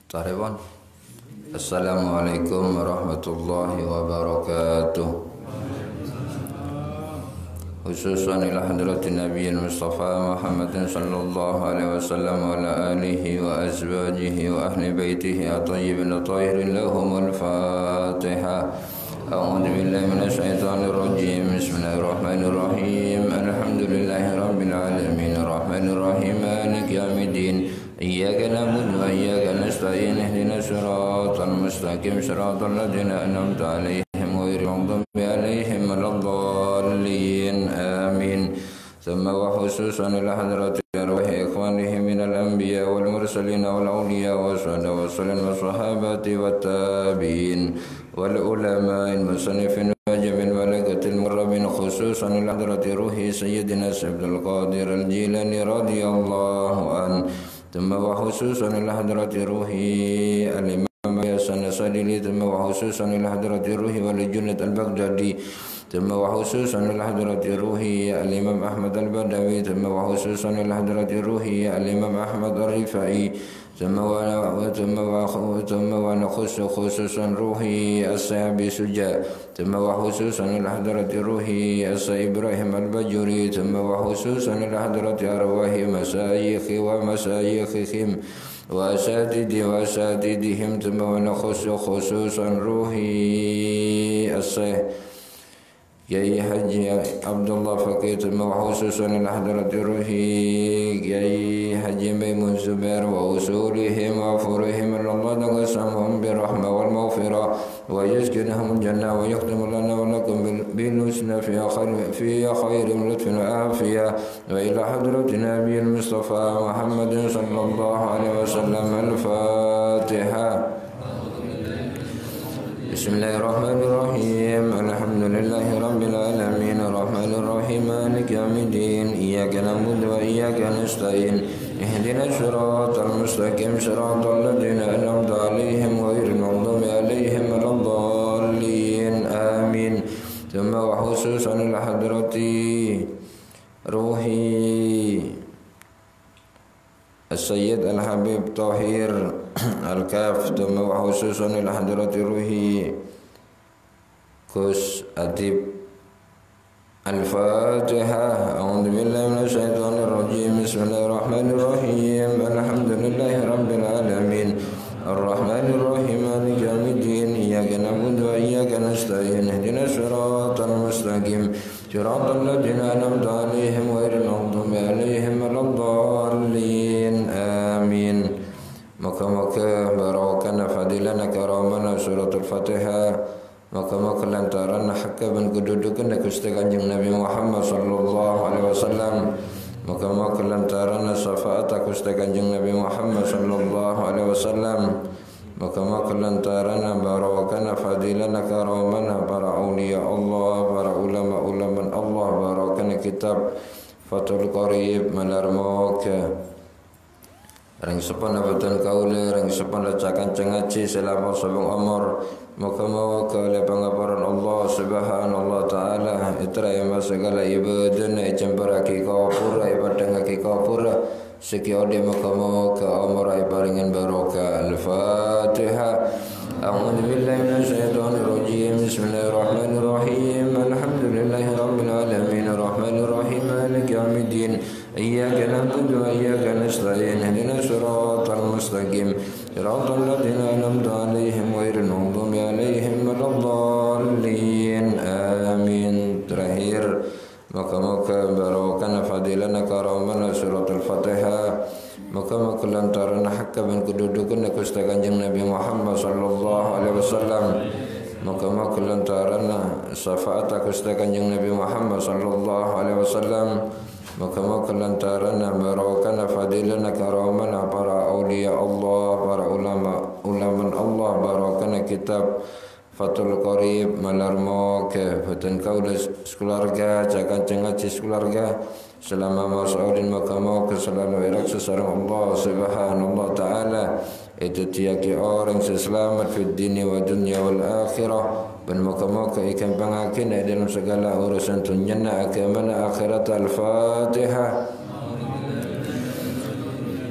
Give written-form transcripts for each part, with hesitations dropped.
Tarifan. Assalamualaikum warahmatullahi wabarakatuh. Khususan ila hadratin Nabi Mustafa Muhammadin sallallahu alaihi wasallam wa ala alihi wa azwajihi wa ahli baitihi at-tayyibin at-tahirin lahumul Fatihah. A'udzu billahi minasy syaithanir rajim. Bismillahirrahmanirrahim. Alhamdulillahi rabbil alamin. Arrahmanir rahim. Maliki yaumiddin. Iyyaka na'budu wa iyyaka nasta'in. Ihdinas siratal mustaqim. Siratal ladzina an'amta 'alaihim ghairil maghdubi 'alaihim waladdallin. Amin. Thumma wa khususan ila hadrati arwahi ikhwanihi minal anbiya wal mursalin wal awliya wassalatu wassalamu wassahabati wattabi'in wal ulama'il musannifin wa jami'il malakatil muqarrabin khususan ila hadrati ruhi sayyidina Abdul Qadir al-Jilani radhiyallahu an. ثم وخصوصا إلى حضرة روحي الإمام حسن الصديلي ثم وخصوصا إلى حضرة روحي ولجنة البغدادي ثم وخصوصا إلى حضرة روحي الإمام أحمد البدوي ثم وخصوصا إلى حضرة روحي الإمام أحمد الرفاعي ثم ونخص خصوصا روحي الصحابي سجاء ثم وخصوصا إلى حضرة روحي إبراهيم البجوري ثم وخصوصا إلى حضرة أرواح مشايخ ومشايخهم وأساتذتهم ثم ونخص خصوصا روحي الشيخ Kiai Haji Abdullah Faqih wa khususan ila hadrati ruhi Kiai Haji Maimun Zubair wa usulihim wa furihim Allah taqasamhum birahmah wal maghfirah wa yaskinahum jannah wa yakhtimu lana wa lakum bil husna fi khairin lutfin wa afiyah wa ila hadrati Nabiyyil Mustafa Muhammadin sallallahu alaihi wasallam al-Fatihah. Bismillahirrahmanirrahim. Alhamdulillahi rabbil alamin. Arrahmanir rahim. Maliki yaumiddin. Iyyaka na'budu wa iyyaka nasta'in. Ihdinas siratal mustaqim. Siratal ladzina an'amta 'alaihim ghairil maghdubi 'alaihim waladdallin. Amin. Thumma wa khususan ila hadrati ruhi Sayyid Al-Habib Tahir Al-Kaf Thumma wa khususan ila hadrati ruhi Kus Adib Al-Fatihah. A'udzu billahi minasy syaithanir rajim. Bismillahirrahmanirrahim. Alhamdulillahi rabbil alamin. Arrahmanir rahim. Maliki yaumiddin. Iyyaka na'budu wa iyyaka nasta'in. Ihdinas siratal mustaqim. Siratal ladzina an'amta 'alaihim ghairil maghdubi 'alaihim waladdallin. Amin. Maka barakana fadilana karamana suratul Fatihah. Maka lantaran hakaban kedudukan Gusti Kanjeng Nabi Muhammad sallallahu alaihi wasallam. Maka lantaran syafaat Gusti Kanjeng Nabi Muhammad sallallahu alaihi wasallam. Maka lantaran barakana fadilana karamana para aulia Allah, para ulama Allah, barakana kitab Fathul Qarib malarmoka. Rang sepan abatan kaule, rang sepan lecakan cengaci selama sabung umur. Maka oleh pengaparan Allah subhanallah ta'ala iterai segala ibadah icemparaki kapura ibadangaki kapura seki ode maka umur paringan barokah. Al-Fatihah. A'udzu billahi minasy syaithanir rajim. Bismillahirrahmanirrahim. Alhamdulillahi rabbil alamin. Arrahmanir rahim. Maliki yaumiddin. Iyyaka na'budu wa iyyaka nasta'in. Ihdinas siratal mustaqim. Siratal ladzina an'amta 'alaihim ghairil maghdubi 'alaihim waladdallin. Amin. Terakhir maka barakana fadilana karamana suratul Fatihah. Maka lantaran hakaban kedudukan Gusti Kanjeng Nabi Muhammad sallallahu alaihi wasallam. Maka lantaran syafaat Gusti Kanjeng Nabi Muhammad sallallahu alaihi wasallam. Maka lantaran barakana fadilana karamana para aulia Allah, para ulama Allah, barakana kitab Fatul Qorib Malarmo Kehbatan Kaulah Sekeluarga Jaga Cengaji Sekeluarga Selama Mas'ulin Makamo Keselalu Irak Sesarang Allah Subhanallah Ta'ala Itu tiaki orang seselamat Fid dini wa dunya wal akhirah Dan moga-moga ikan pengakin dalam segala urusan dunia agama akhirat. Al-Fatihah.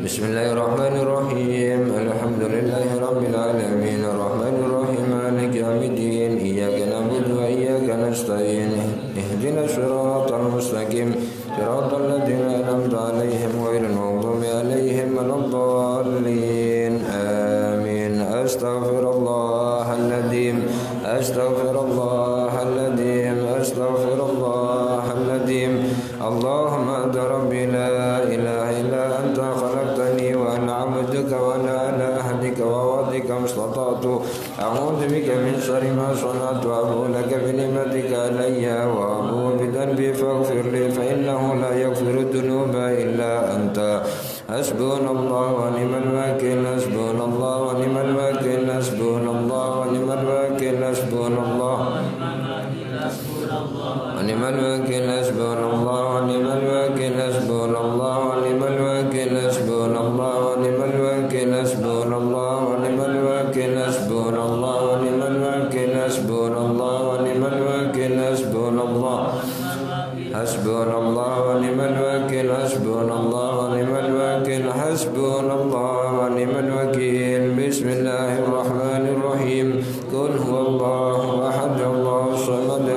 Bismillahirrahmanirrahim. Alhamdulillahi rabbil alamin. Arrahmanirrahim. Maliki yaumiddin. Iyyaka na'budu wa iyyaka nasta'in. Ihdinas siratal mustaqim. Siratal ladzina an'amta 'alaihim ghairil maghdubi 'alaihim waladdallin. Amin. Astaghfirullahaladzim. Astaghfirullahaladzim. Astaghfirullahaladzim. Allahumma anta rabbi la ilaha illa anta khalaqtani wa ana 'abduka wa ana ala ahdika wa wa'dika mastata'tu a'udzu bika min syarri ma sana'tu abu laka bi ni'matika alayya wa abu bi dhanbi faghfir li fa innahu la yaghfiru dhunuba illa anta. Hasbunallahu wa ni'mal wakil. Hasbunallahu wa ni'mal wakil. Hasbunallahu wa ni'mal wakil. Hasbunallahu ونعم الوكيل. حسبنا الله ونعم الوكيل. حسبنا الله ونعم الوكيل. حسبنا الله ونعم الوكيل. حسبنا الله ونعم الوكيل. حسبنا الله ونعم الوكيل. حسبنا الله ونعم الوكيل. حسبنا الله حسبنا الله ونعم الوكيل. حسبنا الله ونعم الوكيل. حسبنا الله ونعم الوكيل. بسم الله الرحمن الرحيم. قل هو الله أحد الله الصمد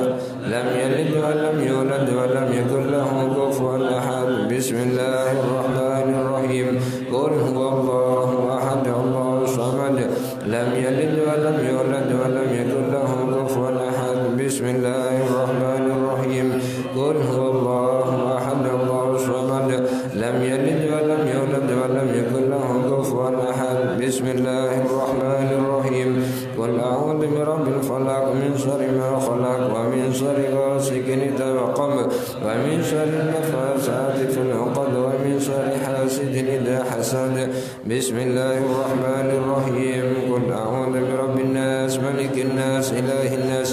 لم يلد ولم يولد ولم يكن له كفوا أحد. بسم الله الرحمن الرحيم. قل هو الله أحد الله الصمد لم يلد ولم يولد ولم يكن له كفوا أحد. بسم الله الرحمن الرحيم. قل هو الله أحد الله الصمد لم يلد ولم يولد ولم يكن له كفوا أحد. بسم الله الرحمن الرحيم. قل أعوذ برب الفلق من شر ما خلق ومن شر غاسق إذا وقب ومن شر النفاثات في العقد ومن شر حاسد إذا حسد. بسم الله الرحمن الرحيم. قل أعوذ برب الناس ملك الناس إله الناس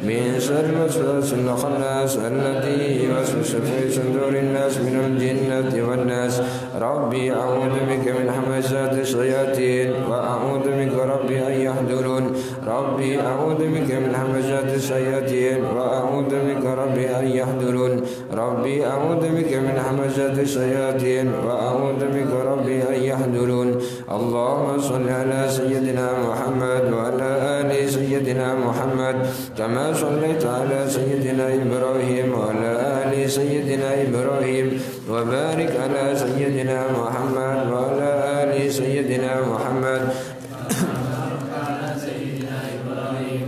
من شر الوسواس الخناس الذي يوسوس في صدور الناس من الجنة والناس. ربي أعوذ بك من همزات الشياطين وأعوذ بك ربي أن يحضرون. ربي أعوذ بك من همزات الشياطين وأعوذ بك ربي أن يحضرون. ربي أعوذ بك من همزات الشياطين وأعوذ بك ربي أن يحضرون. اللهم صل على سيدنا محمد وعلى آل سيدنا محمد كما صليت على سيدنا إبراهيم وعلى آل سيدنا إبراهيم وبارك على سيدنا محمد وعلى آل سيدنا محمد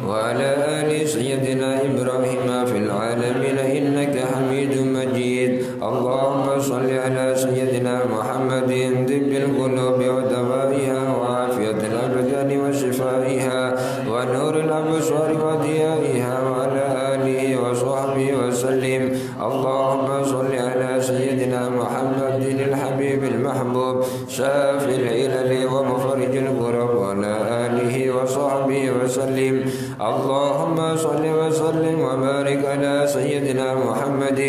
وعلى آل سيدنا إبراهيم في العالمين إنك حميد مجيد. اللهم صل على سيدنا محمد طب القلوب ودوائها وعافية الأبدان وشفائها ونور الأبصار وضيائها وعلى آله وصحبه وسلم. اللهم صل على سيدنا محمد الحبيب المحبوب شافي العلل ومفرج الكرب وعلى آله وصحبه وسلم. اللهم صل وسلم وبارك على سيدنا محمد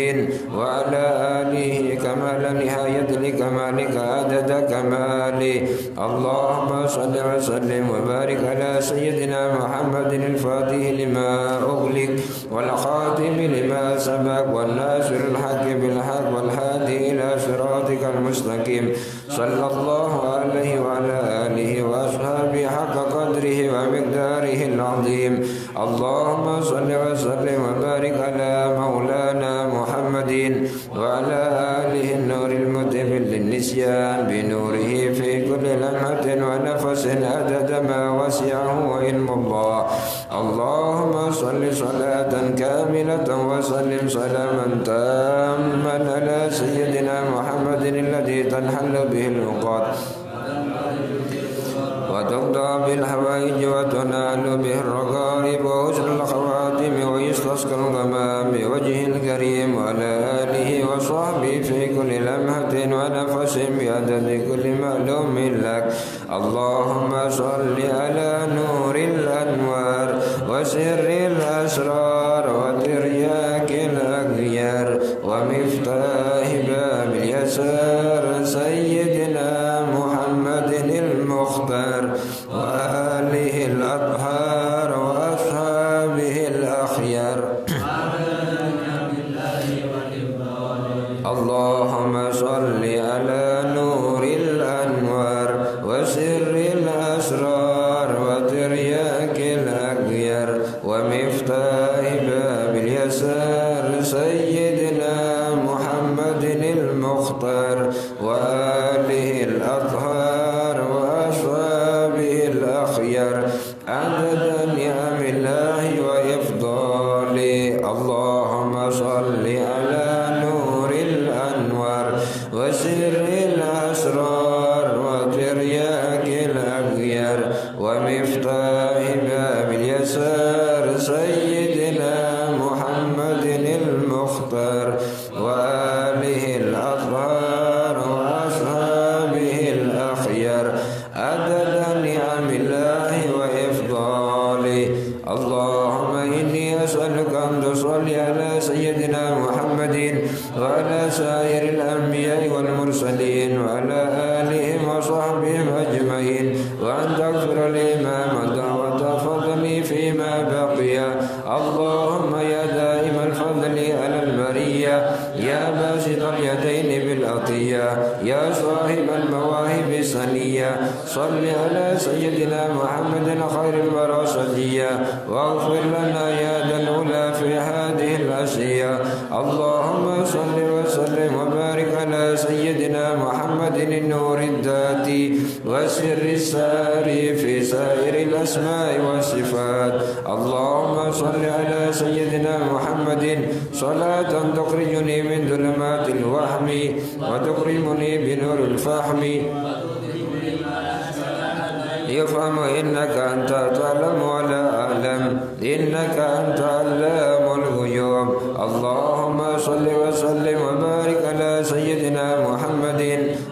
وعلى آله كمال نهاية لكمالك عدد كماله. اللهم صل وسلم وبارك على سيدنا محمد الفاتح لما أغلق والخاتم لما سبق والناصر الحق بالحق والهادي إلى صراطك المستقيم. صلى الله عليه وعلى آله وأصحابه حق قدره ومقداره العظيم. اللهم صل وسلم وبارك على مولانا محمد وعلى آله النور المتبل للنسيان بنوره في كل لمحة ونفس عدد ما وسعه علم الله. اللهم صل صلاة كاملة وسلم سلاما تاما على سيدنا محمد الذي تنحل به العقد وتقضى بالحوائج وتنال به الرغائب وحسن الخواتم ويستسقى الغمام بوجه الكريم وعلى آله وصحبه في كل لمحة ونفس بعدد كل معلوم لك. اللهم صل على نور الأنوار وسر الأسرار وترياك الأغيار ومفتاح باب اليسار سيدنا محمد المختار وآله الأطهار وأصحابه الأخيار. اللهم صل على نور الأنوار وسر الأسرار وترياك الأغيار ومفتاح باب اليسار سيدنا محمد المختار وآله الأطهار وأصحابه الأخيار عدد نعم الله وإفضاله. اللهم صل على نور الأنوار وسر الأسرار وترياك الأغيار ومفتاح باب اليسار سيدنا محمد المختار وآله الأطهار وأصحابه الأخيار عدد نعم الله وإفضاله. اللهم إني أسألك أن تصلي على سيدنا محمد وعلى سائر الأنبياء والمرسلين وعلى آلهم وصحبهم أجمعين وأن تغفر لي ما مضى وتفضلي فيما بقي. اللهم يا دائم الفضل على البرية يا باسط اليدين بالعطية يا صاحب المواهب السنية صل على سيدنا محمد خير الورى صليا واغفر لنا يا ذا العلا في هذه الأشياء. اللهم صل وسلم وبارك على سيدنا محمد النور الذاتي والسر الساري في سائر الأسماء والصفات. اللهم صل على سيدنا محمد صلاة تخرجني من ظلمات الوهم وتكرمني بنور الفهم يفهم إنك أنت تعلم ولا أعلم إنك أنت علام الغيوب. اللهم صل وسلم وبارك على سيدنا محمد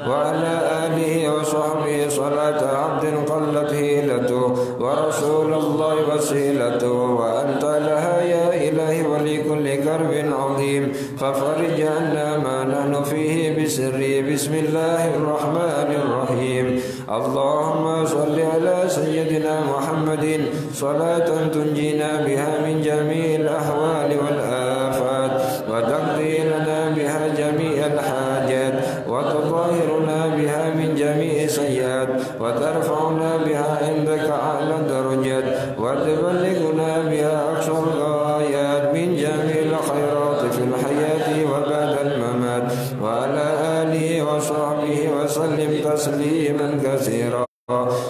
وعلى آله وصحبه صلاة عبد قلت هيلته ورسول الله وسيلته وأنت لها يا إلهي ولكل كرب عظيم ففرج عنا ما نحن فيه بسر بسم الله الرحمن الرحيم. اللهم صل على سيدنا محمد صلاة تنجينا بها من جميع الأحوال والآفات وتقضي لنا بها جميع الحاجات وتطهرنا بها من جميع السيئات وترفعنا بها عندك أعلى الدرجات وتبلغنا بها أقصى الغايات من جميع الخيرات في الحياة وبعد الممات وعلى آله وصحبه وسلم تسليما كثيرا.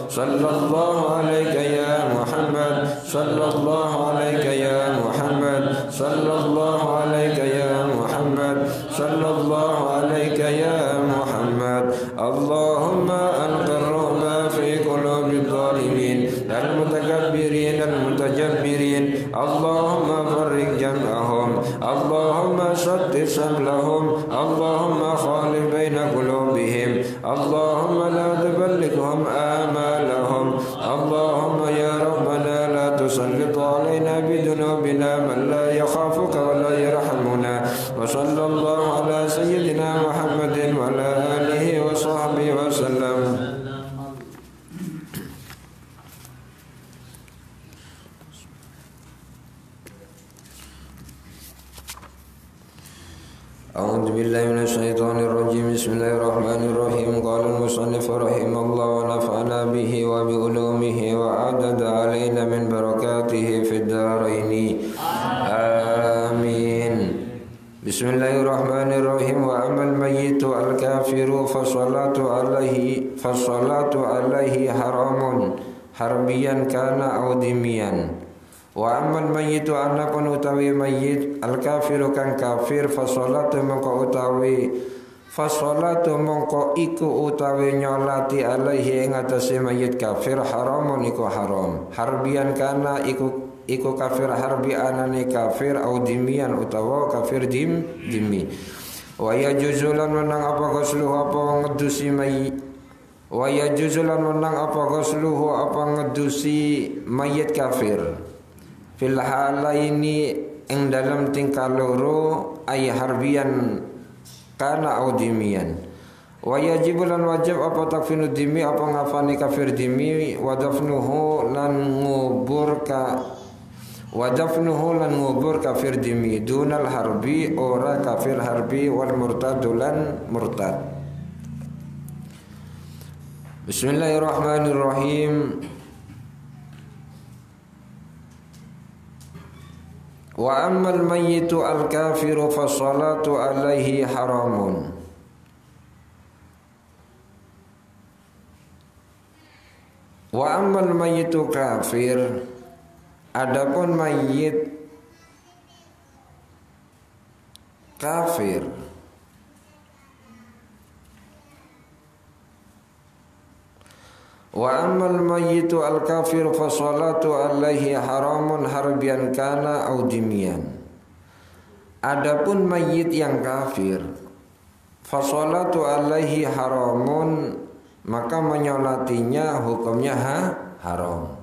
صلى الله عليك يا محمد صلى الله عليك يا محمد صلى الله عليك يا محمد صلى الله عليك يا محمد. اللهم ألق الرعب في قلوب الظالمين المتكبرين المتجبرين. اللهم فرق جمعهم اللهم شتت شملهم اللهم خالف بين قلوبهم اللهم لا تبلغهم آمالهم. اللهم يا ربنا لا تسلط علينا بذنوبنا من لا يخافك ولا يرحمنا. وصلى الله على سيدنا محمد وعلى آله وصحبه وسلم. أعوذ بالله من الشيطان الرجيم. بسم الله الرحمن الرحيم. قال المصنف رحمه الله ونفعنا به وبعلومه وعدد علينا من بركاته في الدارين آمين. بسم الله الرحمن الرحيم. وأما الميت الكافر فالصلاة عليه حرام حربيا كان أو ذميا. Wa amman mayyitu anapun utawi mayyit al kafiru kang kafir fasolatu mongko iku utawi nyolati alaihi ing atase mayyit kafir haramun iku haram harbian kana iku kafir harbi anane kafir au dimian utawa kafir dimi wa yajuzulan menang apa ghusluhu apa ngedusi mayyit wa yajuzulan menang apa ghusluhu apa ngedusi mayyit kafir fil halaini ing dalam tingkah loro ay harbian kana au dimian. Wa yajibu lan wajib apa takfinu dimi apa ngafani kafir dimi wa dafnuhu lan ngubur kafir dimi dunal harbi ora kafir harbi wal murtadulan murtad. Bismillahirrahmanirrahim. Wa ammal mayyitu al-kafiru fa salatu alaihi haramun. Wa ammal mayyitu kafir, adapun mayyit kafir, wa ammal mayyitu al-kafir fa salatu alaihi haramun harbian kana au dimian. Adapun mayyit yang kafir, fa salatu alaihi haramun, maka menyolatinya hukumnya haram.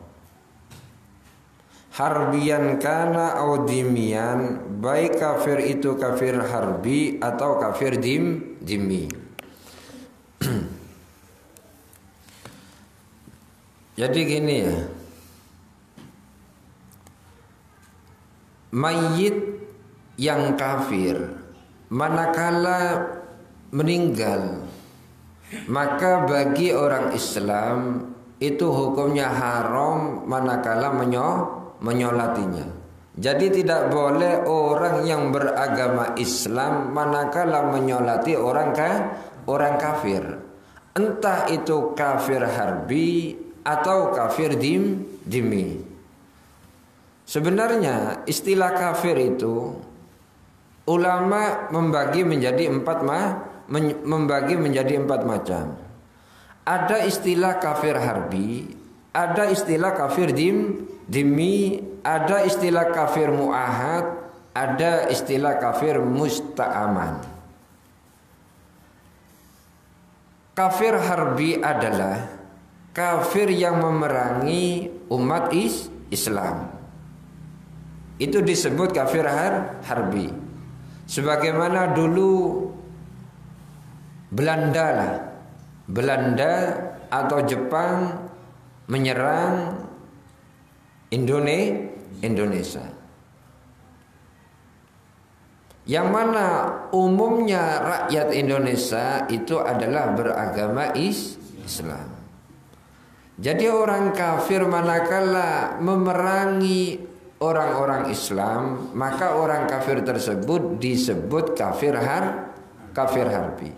Harbian kana au dimian, baik kafir itu kafir harbi atau kafir dimi. Jadi gini ya, mayit yang kafir manakala meninggal, maka bagi orang Islam itu hukumnya haram manakala menyolatinya. Jadi tidak boleh orang yang beragama Islam manakala menyolati orang kafir, entah itu kafir harbi atau kafir dimi. Sebenarnya istilah kafir itu ulama membagi menjadi empat macam. Ada istilah kafir harbi, ada istilah kafir dimi, ada istilah kafir muahad, ada istilah kafir musta'aman. Kafir harbi adalah kafir yang memerangi umat Islam. Itu disebut kafir harbi. Sebagaimana dulu Belanda atau Jepang menyerang Indonesia. Yang mana umumnya rakyat Indonesia itu adalah beragama Islam. Jadi orang kafir manakala memerangi orang-orang Islam, maka orang kafir tersebut disebut kafir harbi.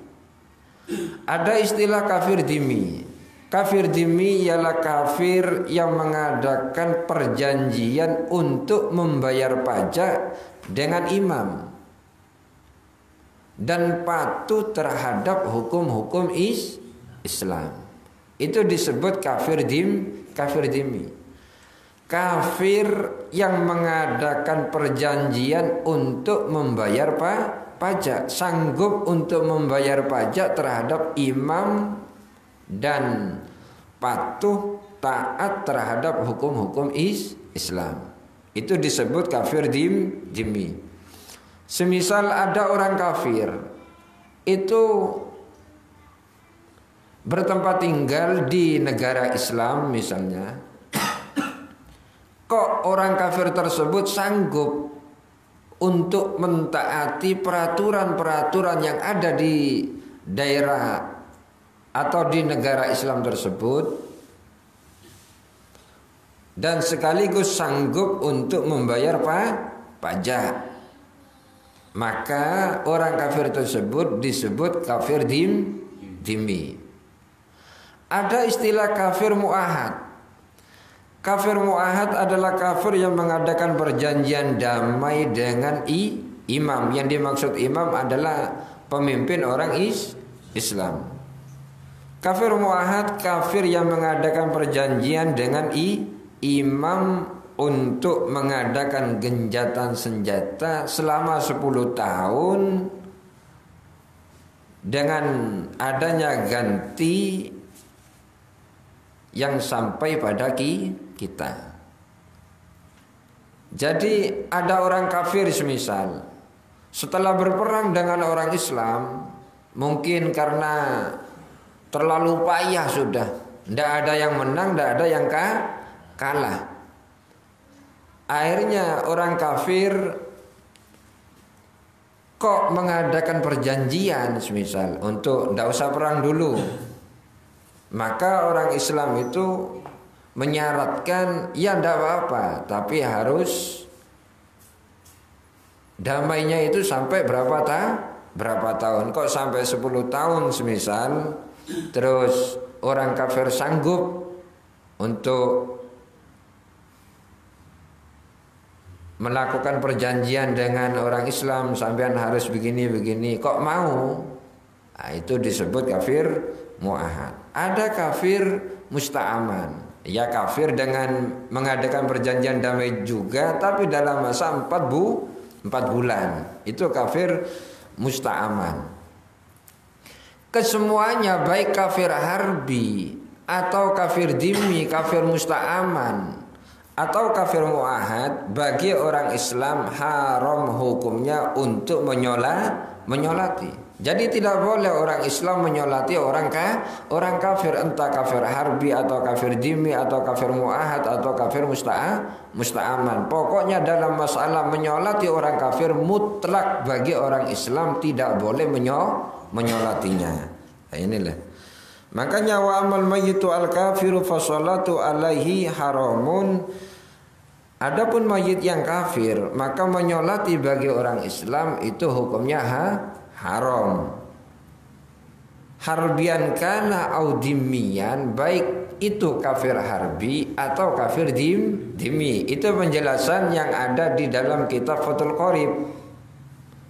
Ada istilah kafir dimi. Kafir dimi ialah kafir yang mengadakan perjanjian untuk membayar pajak dengan imam dan patuh terhadap hukum-hukum Islam. Itu disebut kafir dimi. Kafir yang mengadakan perjanjian untuk membayar pajak, sanggup untuk membayar pajak terhadap imam dan patuh taat terhadap hukum-hukum Islam. Itu disebut kafir dimi. Semisal ada orang kafir itu bertempat tinggal di negara Islam misalnya, kok orang kafir tersebut sanggup untuk mentaati peraturan-peraturan yang ada di daerah atau di negara Islam tersebut, dan sekaligus sanggup untuk membayar pajak, maka orang kafir tersebut disebut kafir dimi. Ada istilah kafir muahad. Kafir muahad adalah kafir yang mengadakan perjanjian damai dengan imam. Yang dimaksud imam adalah pemimpin orang Islam. Kafir muahad kafir yang mengadakan perjanjian dengan imam untuk mengadakan genjatan senjata selama 10 tahun dengan adanya ganti yang sampai pada kita. Jadi ada orang kafir semisal setelah berperang dengan orang Islam, mungkin karena terlalu payah sudah, tidak ada yang menang, tidak ada yang kalah. Akhirnya orang kafir kok mengadakan perjanjian semisal untuk tidak usah perang dulu. Maka orang Islam itu menyaratkan, ya tidak apa-apa, tapi harus damainya itu sampai berapa tahun. Kok sampai 10 tahun semisal. Terus orang kafir sanggup untuk melakukan perjanjian dengan orang Islam, sampean harus begini-begini, kok mau? Nah, itu disebut kafir muahad. Ada kafir musta'aman, ya kafir dengan mengadakan perjanjian damai juga, tapi dalam masa 4 bulan. Itu kafir musta'aman. Kesemuanya, baik kafir harbi atau kafir dhimmi, kafir musta'aman atau kafir muahad, bagi orang Islam haram hukumnya untuk menyolati. Jadi tidak boleh orang Islam menyolati orang kafir, entah kafir harbi atau kafir dhimmi atau kafir muahad atau kafir musta'aman. Pokoknya dalam masalah menyolati orang kafir, mutlak bagi orang Islam tidak boleh menyolatinya. Nah, inilah. Makanya wa amal mayyitu al kafiru fa salatu alaihi haramun. Adapun mayit yang kafir, maka menyolati bagi orang Islam itu hukumnya haram. Harbian kana au dhimmiyan, baik itu kafir harbi atau kafir dhimmi. Itu penjelasan yang ada di dalam kitab Fathul Qorib.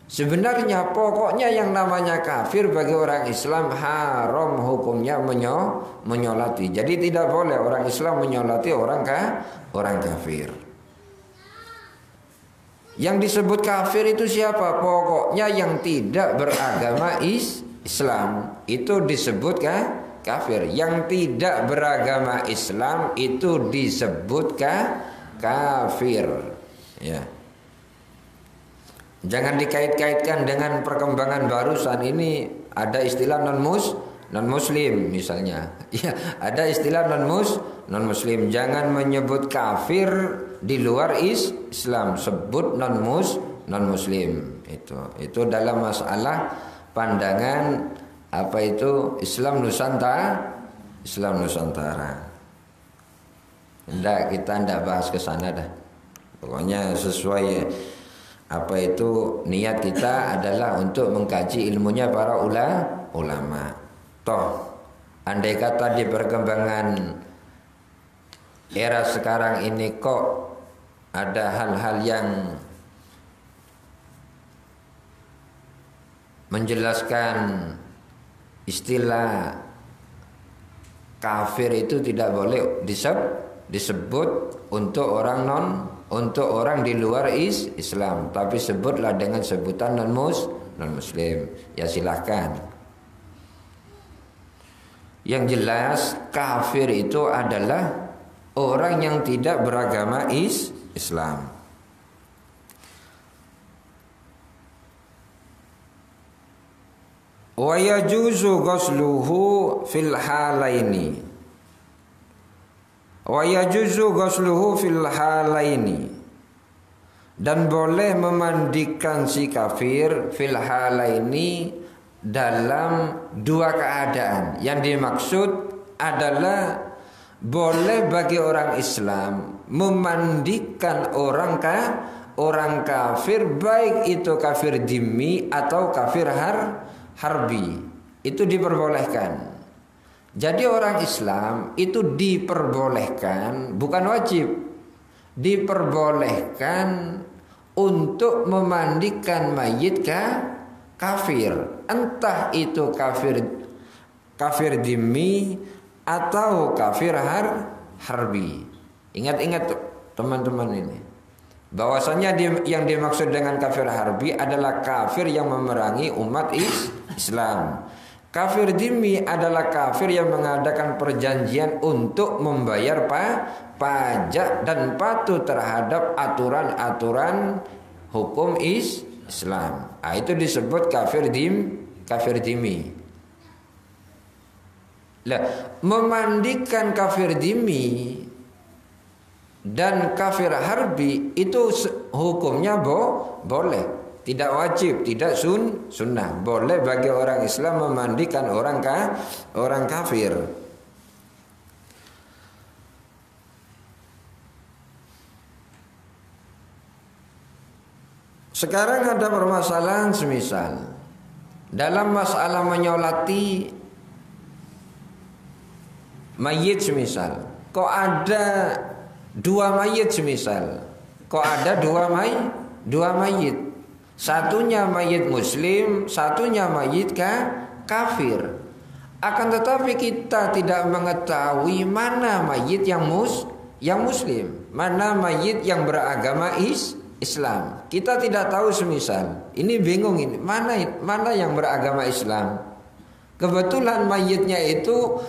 Sebenarnya pokoknya yang namanya kafir bagi orang Islam haram hukumnya menyolati. Jadi tidak boleh orang Islam menyolati orang kafir. Yang disebut kafir itu siapa? Pokoknya yang tidak beragama Islam itu disebut kafir. Yang tidak beragama Islam itu disebut kafir. Ya. Jangan dikait-kaitkan dengan perkembangan barusan ini, ada istilah non muslim misalnya. Ya, ada istilah non muslim. Jangan menyebut kafir di luar Islam, sebut non muslim. Itu dalam masalah pandangan apa itu Islam Nusantara. Kita tidak bahas ke sana dah. Pokoknya sesuai apa itu niat kita adalah untuk mengkaji ilmunya para ulama. Toh andai kata di perkembangan era sekarang ini kok ada hal-hal yang menjelaskan istilah kafir itu tidak boleh disebut untuk orang di luar Islam, tapi sebutlah dengan sebutan non muslim. Ya silahkan. Yang jelas kafir itu adalah orang yang tidak beragama Islam. Wa yajuzu ghusluhu fil halaini. Wa yajuzu ghusluhu fil halaini. Dan boleh memandikan si kafir fil halaini dalam dua keadaan. Yang dimaksud adalah boleh bagi orang Islam memandikan orang kafir, baik itu kafir dhimmi atau kafir harbi. Itu diperbolehkan. Jadi orang Islam itu diperbolehkan, bukan wajib, diperbolehkan untuk memandikan mayit kafir, entah itu kafir dhimmi atau kafir harbi. Ingat-ingat teman-teman ini, bahwasanya yang dimaksud dengan kafir harbi adalah kafir yang memerangi umat Islam. Kafir dhimmi adalah kafir yang mengadakan perjanjian untuk membayar pajak dan patuh terhadap aturan-aturan hukum Islam. Itu disebut kafir dhimmi. Lah, memandikan kafir dhimmi dan kafir harbi itu hukumnya boleh. Tidak wajib, tidak sunnah. Boleh bagi orang Islam memandikan orang kafir. Sekarang ada permasalahan semisal dalam masalah menyolati mayit semisal. Kok ada dua mayit semisal? Kok ada dua mayit? Satunya mayit muslim, satunya mayit kafir. Akan tetapi kita tidak mengetahui mana mayit yang muslim, mana mayit yang beragama Islam. Kita tidak tahu semisal. Ini bingung ini. Mana yang beragama Islam? Kebetulan mayitnya itu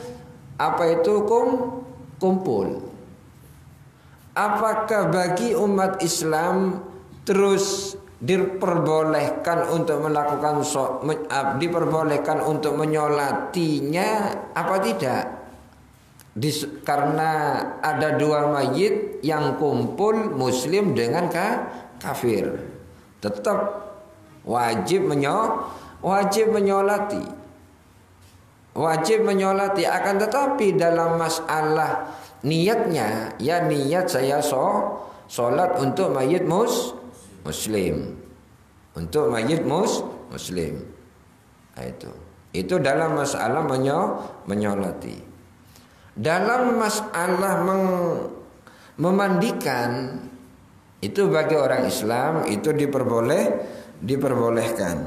kumpul. Apakah bagi umat Islam terus diperbolehkan untuk melakukan diperbolehkan untuk menyolatinya apa tidak? Karena ada dua mayit yang kumpul muslim dengan kafir, tetap wajib menyolati. Akan tetapi dalam masalah niatnya, ya niat saya sholat untuk mayit muslim, untuk mayit muslim. Itu dalam masalah menyolati. Dalam masalah memandikan itu bagi orang Islam itu diperbolehkan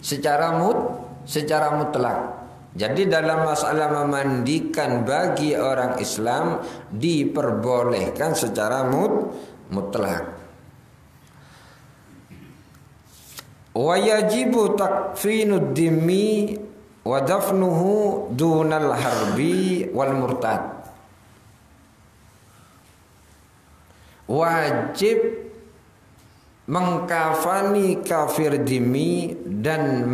secara mutlak. Jadi dalam masalah memandikan bagi orang Islam diperbolehkan secara mutlak. Wa yajibu takfinud dhimmi wa dafnuhu dunal harbi wal murtad. Wajib mengkafani kafir dhimmi dan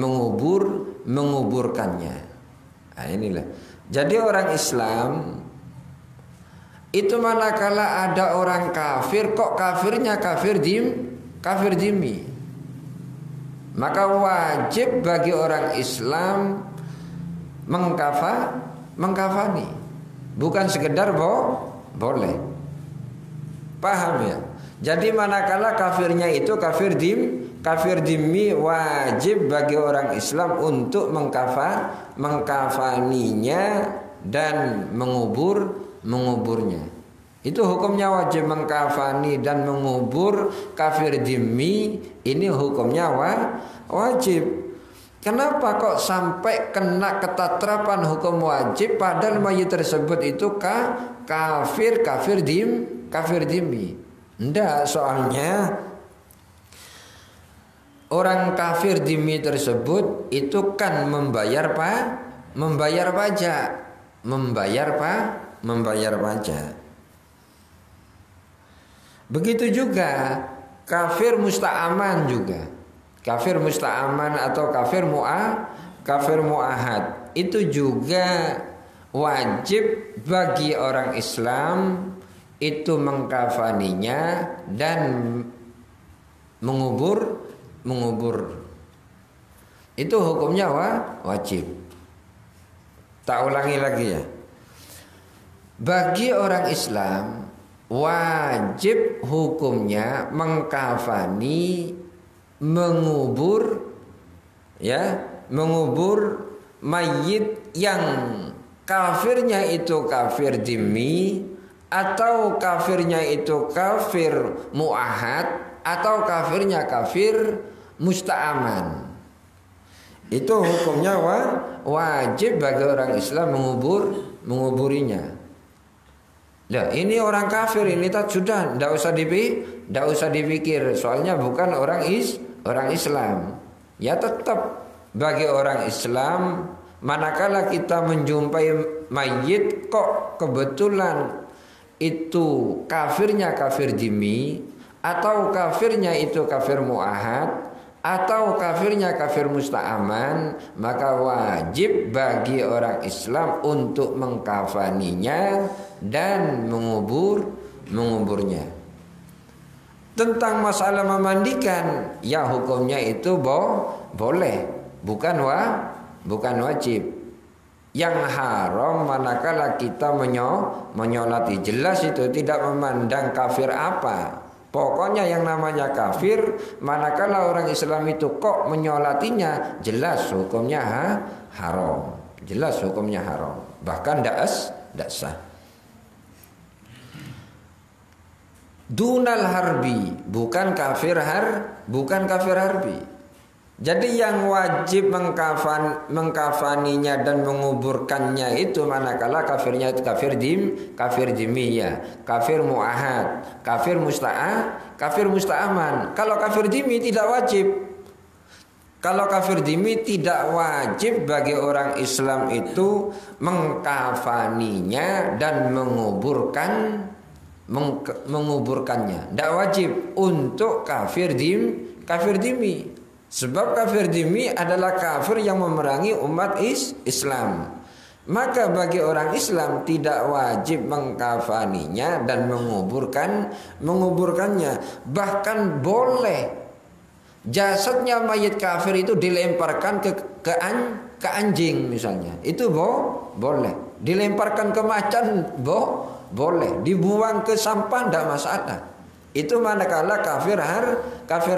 menguburkannya. Inilah. Jadi orang Islam itu manakala ada orang kafir, kok kafirnya kafir dhimmi, maka wajib bagi orang Islam mengkafani, bukan sekedar boleh. Paham ya? Jadi manakala kafirnya itu kafir dhimmi, wajib bagi orang Islam untuk mengkafaninya dan menguburnya. Itu hukumnya wajib mengkafani dan mengubur kafir dhimmi. Ini hukumnya wajib. Kenapa kok sampai kena ketatrapan hukum wajib padahal mayit tersebut itu kafir dhimmi? Enggak, soalnya orang kafir dhimmi tersebut itu kan membayar pajak. Begitu juga kafir musta'aman juga. Kafir musta'aman atau kafir mu'ahad itu juga wajib bagi orang Islam itu mengkafaninya dan mengubur. Itu hukumnya wajib. Tak ulangi lagi ya. Bagi orang Islam wajib hukumnya mengkafani, mengubur mayit yang kafirnya itu kafir dhimmi atau kafirnya itu kafir mu'ahad atau kafirnya kafir musta'aman. Itu hukumnya wajib bagi orang Islam menguburinya. Nah, ini orang kafir ini tak sudah, tidak usah dipikir, soalnya bukan orang Islam. Ya tetap bagi orang Islam, manakala kita menjumpai mayit kok kebetulan itu kafirnya kafir dhimmi, atau kafirnya itu kafir muahad, atau kafirnya kafir musta'aman, maka wajib bagi orang Islam untuk mengkafaninya dan menguburnya. Tentang masalah memandikan, ya hukumnya itu boleh, bukan wajib. Yang haram manakala kita menyolati, jelas itu tidak memandang kafir apa. Pokoknya yang namanya kafir, manakala orang Islam itu kok menyolatinya, jelas hukumnya haram. Jelas hukumnya haram. Bahkan tidak sah. Dunal harbi, bukan kafir harbi. Jadi yang wajib mengkafaninya dan menguburkannya itu manakala kafirnya itu kafir dhimmi, kafir muahad, kafir musta'aman. Kalau kafir dhimmi tidak wajib. Kalau kafir dhimmi tidak wajib bagi orang Islam itu mengkafaninya dan menguburkannya. Tidak wajib untuk kafir dhimmi. Sebab kafir dhimmi adalah kafir yang memerangi umat Islam. Maka bagi orang Islam tidak wajib mengkafaninya dan menguburkannya. Bahkan boleh jasadnya mayit kafir itu dilemparkan ke anjing misalnya. Itu boleh. Dilemparkan ke macan boleh. Dibuang ke sampah tidak masalah. Itu manakala kafir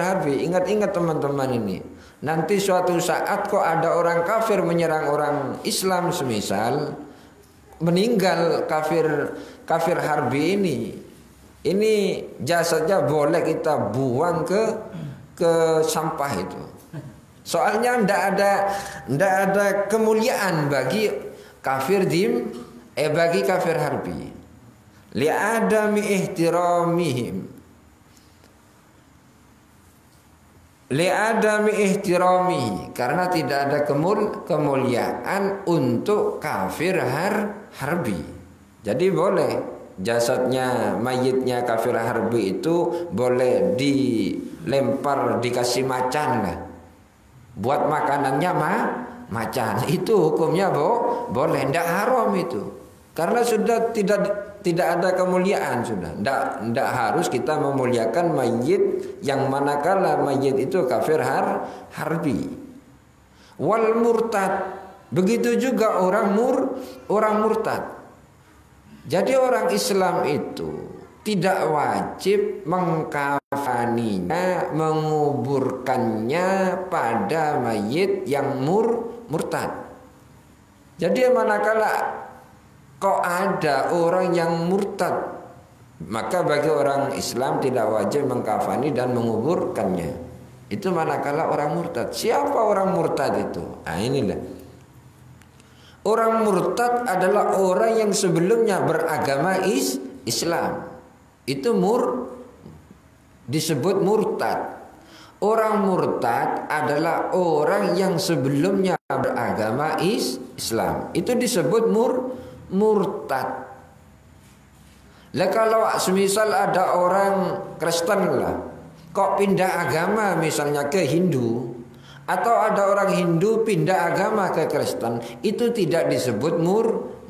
harbi. Ingat-ingat teman-teman ini. Nanti suatu saat kok ada orang kafir menyerang orang Islam semisal, meninggal kafir harbi ini jasadnya boleh kita buang ke sampah itu. Soalnya ndak ada kemuliaan bagi bagi kafir harbi. Li'adami ihtiramihim. Karena tidak ada kemuliaan untuk kafir harbi. Jadi boleh jasadnya mayitnya kafir harbi itu boleh dilempar, dikasih macan lah. Buat makanannya macan. Itu hukumnya boleh, tidak haram itu. Karena sudah tidak ada kemuliaan sudah. Tidak harus kita memuliakan mayit yang manakala mayit itu kafir harbi. Wal murtad, begitu juga orang murtad. Jadi orang Islam itu tidak wajib mengkafaninya, menguburkannya pada mayit yang murtad. Jadi manakala kok ada orang yang murtad, maka bagi orang Islam tidak wajib mengkafani dan menguburkannya. Itu manakala orang murtad. Siapa orang murtad itu? Nah inilah. Orang murtad adalah orang yang sebelumnya beragama Islam. Itu disebut murtad. Orang murtad adalah orang yang sebelumnya beragama Islam. Itu disebut murtad. Lah kalau semisal ada orang Kristen lah, kok pindah agama misalnya ke Hindu, atau ada orang Hindu pindah agama ke Kristen, itu tidak disebut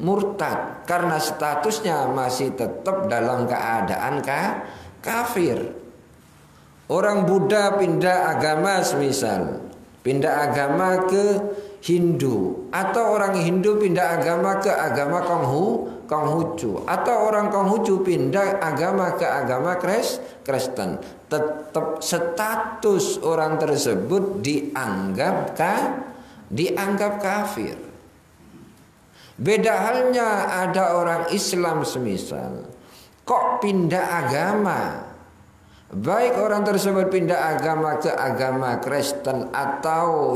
murtad karena statusnya masih tetap dalam keadaan kafir. Orang Buddha pindah agama semisal, pindah agama ke Hindu, atau orang Hindu pindah agama ke agama Konghucu, atau orang Konghucu pindah agama ke agama Kristen, tetap status orang tersebut dianggap kafir. Beda halnya ada orang Islam semisal kok pindah agama, baik orang tersebut pindah agama ke agama Kristen atau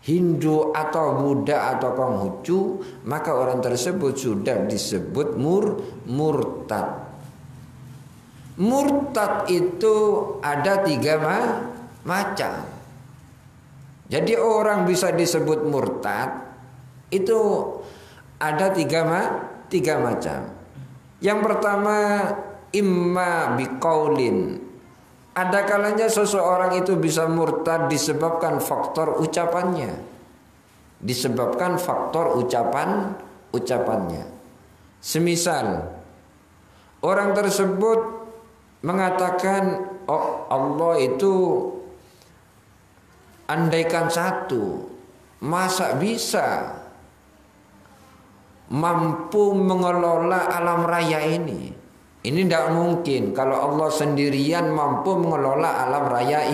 Hindu atau Buddha atau Konghucu, maka orang tersebut sudah disebut murtad. Murtad itu ada 3 macam. Jadi orang bisa disebut murtad itu ada 3 macam. Yang pertama, imma biqaulin. Ada kalanya seseorang itu bisa murtad disebabkan faktor ucapannya. Disebabkan faktor ucapannya. Semisal orang tersebut mengatakan, oh Allah itu andaikan satu, masa bisa mampu mengelola alam raya ini? Ini tidak mungkin kalau Allah sendirian mampu mengelola alam raya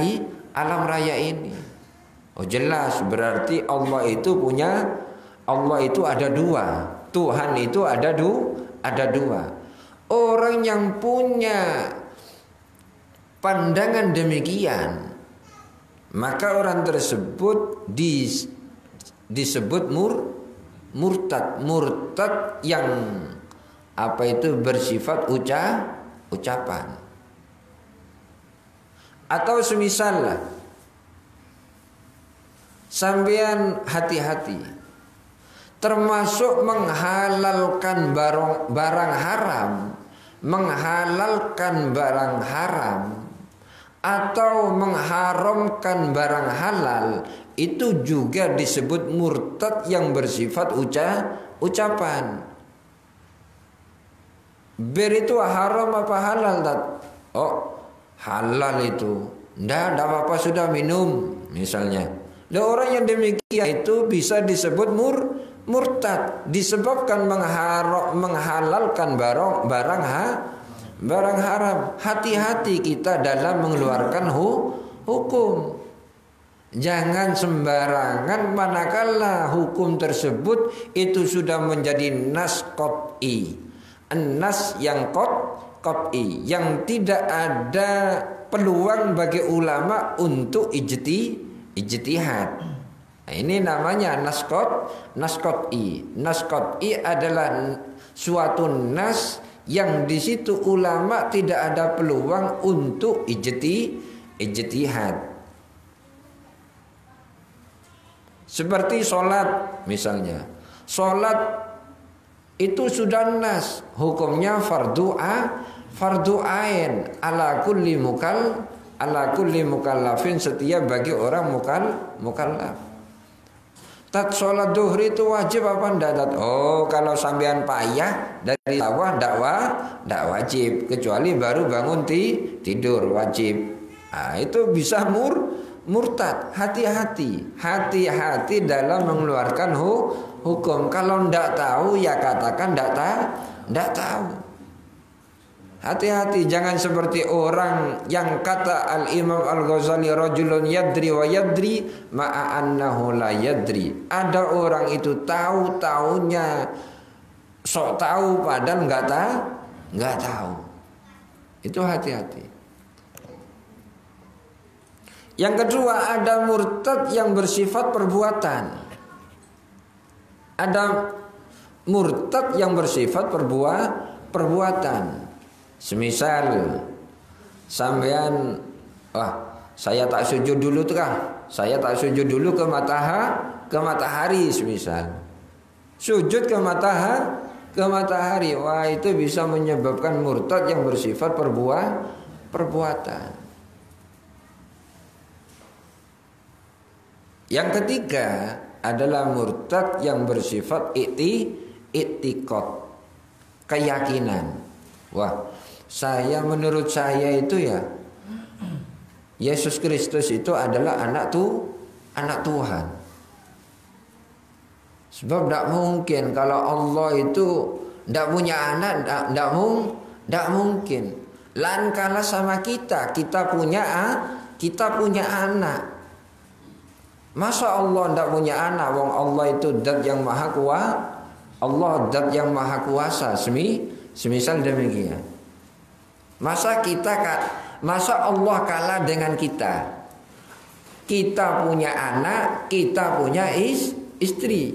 ini. Oh jelas berarti Allah itu ada 2. Tuhan itu ada 2. Orang yang punya pandangan demikian, maka orang tersebut disebut murtad. Murtad yang bersifat ucapan. Atau semisal sampean hati-hati, termasuk menghalalkan barang haram, menghalalkan barang haram, atau mengharamkan barang halal, itu juga disebut murtad yang bersifat ucapan. Bir itu haram apa halal? Oh halal itu, ndak apa-apa sudah minum misalnya. Dan orang yang demikian itu bisa disebut murtad disebabkan menghalalkan barang haram. Hati-hati kita dalam mengeluarkan hukum. Jangan sembarangan manakala hukum tersebut itu sudah menjadi nas qat'i. Nas yang qat'i, yang tidak ada peluang bagi ulama untuk ijtihad. Nah, ini namanya nas qat'i. Nas qat'i adalah suatu nas yang di situ ulama tidak ada peluang untuk ijtihad. Seperti sholat misalnya. Sholat itu sudah nas, hukumnya fardu ain ala kulli mukallafin, setiap bagi orang mukallaf. Sholat duhur itu wajib apa enggak? Oh kalau sampean payah dari sawah enggak wajib, kecuali baru bangun tidur wajib. Nah, itu bisa murtad. Hati-hati dalam mengeluarkan hukum. Kalau ndak tahu ya katakan ndak tahu. Hati-hati, jangan seperti orang yang kata Al-Imam Al-Ghazali, rajulun yadri wa yadri ma'a annahu la yadri. Ada orang itu tahu-taunya sok tahu padahal nggak tahu. Itu hati-hati. Yang kedua, ada murtad yang bersifat perbuatan. Ada murtad yang bersifat perbuatan. Semisal sampean, saya tak sujud dulu tuh kah? Saya tak sujud dulu ke matahari semisal. Sujud ke matahari. Wah, itu bisa menyebabkan murtad yang bersifat perbuatan. Yang ketiga adalah murtad yang bersifat i'tiqad, keyakinan. Wah, menurut saya itu ya Yesus Kristus itu adalah anak Tuhan. Sebab tidak mungkin kalau Allah itu tidak punya anak, tidak mungkin. Lain kala sama kita punya anak. Masa Allah tidak punya anak? Wong Allah itu zat yang maha kuasa. Allah zat yang maha kuasa. Semisal demikian. Masa Allah kalah dengan kita? Kita punya anak, kita punya istri.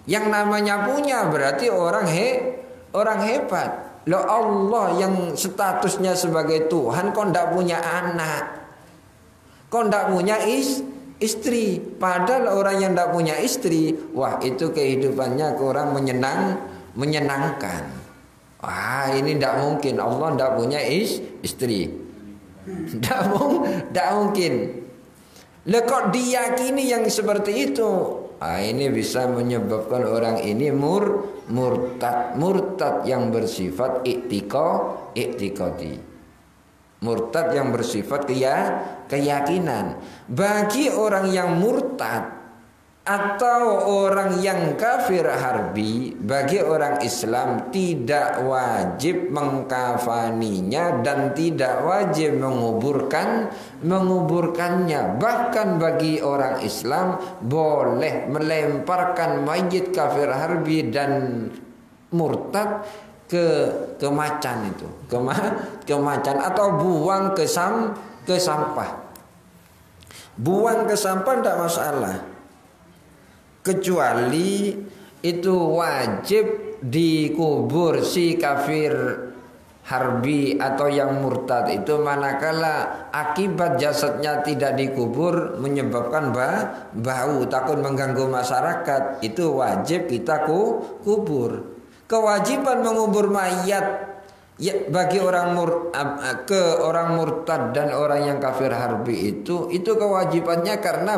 Yang namanya punya berarti orang hebat. Loh, Allah yang statusnya sebagai Tuhan kok ndak punya anak, kok ndak punya istri. Padahal orang yang ndak punya istri, wah itu kehidupannya kurang menyenangkan. Wah ini ndak mungkin, Allah ndak punya istri. Ndak mungkin. Lah kok diyakini yang seperti itu? Ini bisa menyebabkan orang ini murtad yang bersifat i'tiqadi. Murtad yang bersifat keyakinan. Bagi orang yang murtad atau orang yang kafir harbi, bagi orang Islam tidak wajib mengkafaninya dan tidak wajib menguburkannya. Bahkan bagi orang Islam boleh melemparkan mayit kafir harbi dan murtad ke macan itu, ke macan, atau buang ke sampah. Buang ke sampah tidak masalah, kecuali itu wajib dikubur si kafir harbi atau yang murtad itu manakala akibat jasadnya tidak dikubur menyebabkan bau, takut mengganggu masyarakat, itu wajib kita kubur. Kewajiban mengubur mayat bagi orang murtad dan orang yang kafir harbi itu kewajibannya karena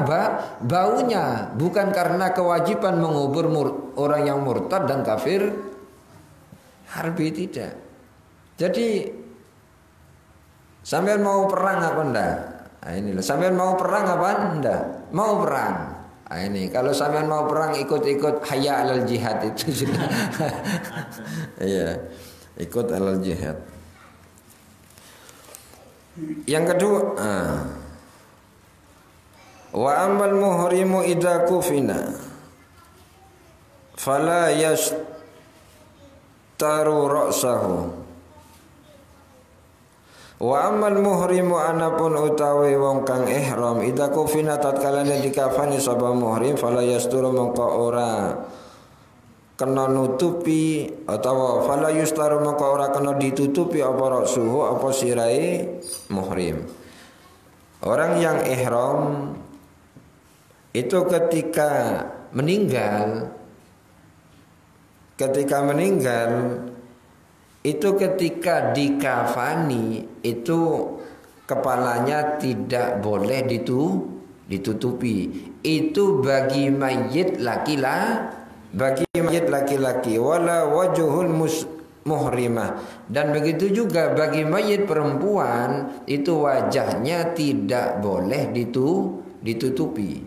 baunya, bukan karena kewajiban mengubur orang yang murtad dan kafir harbi, tidak. Jadi sampean mau perang apa enggak? Inilah sampean mau perang apa enggak? Mau perang. Ini kalau sampean mau perang ikut-ikut hayya alal jihad itu sudah. Iya, ikut alal jihad. Yang kedua, wa amal muhrimu idza kufina fala yastaru ra'sahu. Wa amal muhrimu anapun utawi wong kang ihram idza kufina tatkalane dikafani sapa muhrim fala yasturu mongko ora kena nutupi, atau fala yustaru mongko ora kena ditutupi apa suhu apa sirai muhrim. Orang yang ihram itu ketika meninggal itu ketika dikafani itu kepalanya tidak boleh ditutupi. Itu bagi mayit laki-laki wala wajhul muhrimah, dan begitu juga bagi mayit perempuan itu wajahnya tidak boleh ditutupi.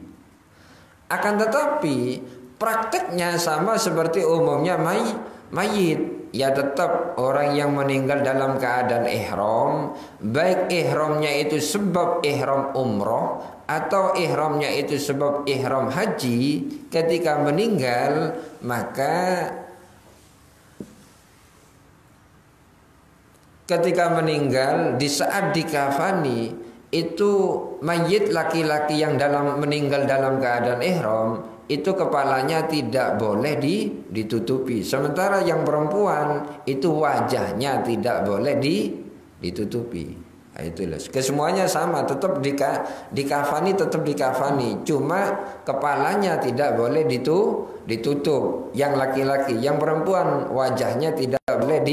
Akan tetapi prakteknya sama seperti umumnya mayit. Ya tetap orang yang meninggal dalam keadaan ihram, baik ihramnya itu sebab ihram umroh atau ihramnya itu sebab ihram haji, ketika meninggal maka di saat dikafani itu mayit laki-laki yang meninggal dalam keadaan ihram itu kepalanya tidak boleh ditutupi. Sementara yang perempuan itu wajahnya tidak boleh ditutupi. Nah, itulah. Kesemuanya sama, tetap dikafani, cuma kepalanya tidak boleh ditutup. Yang laki-laki, yang perempuan wajahnya tidak boleh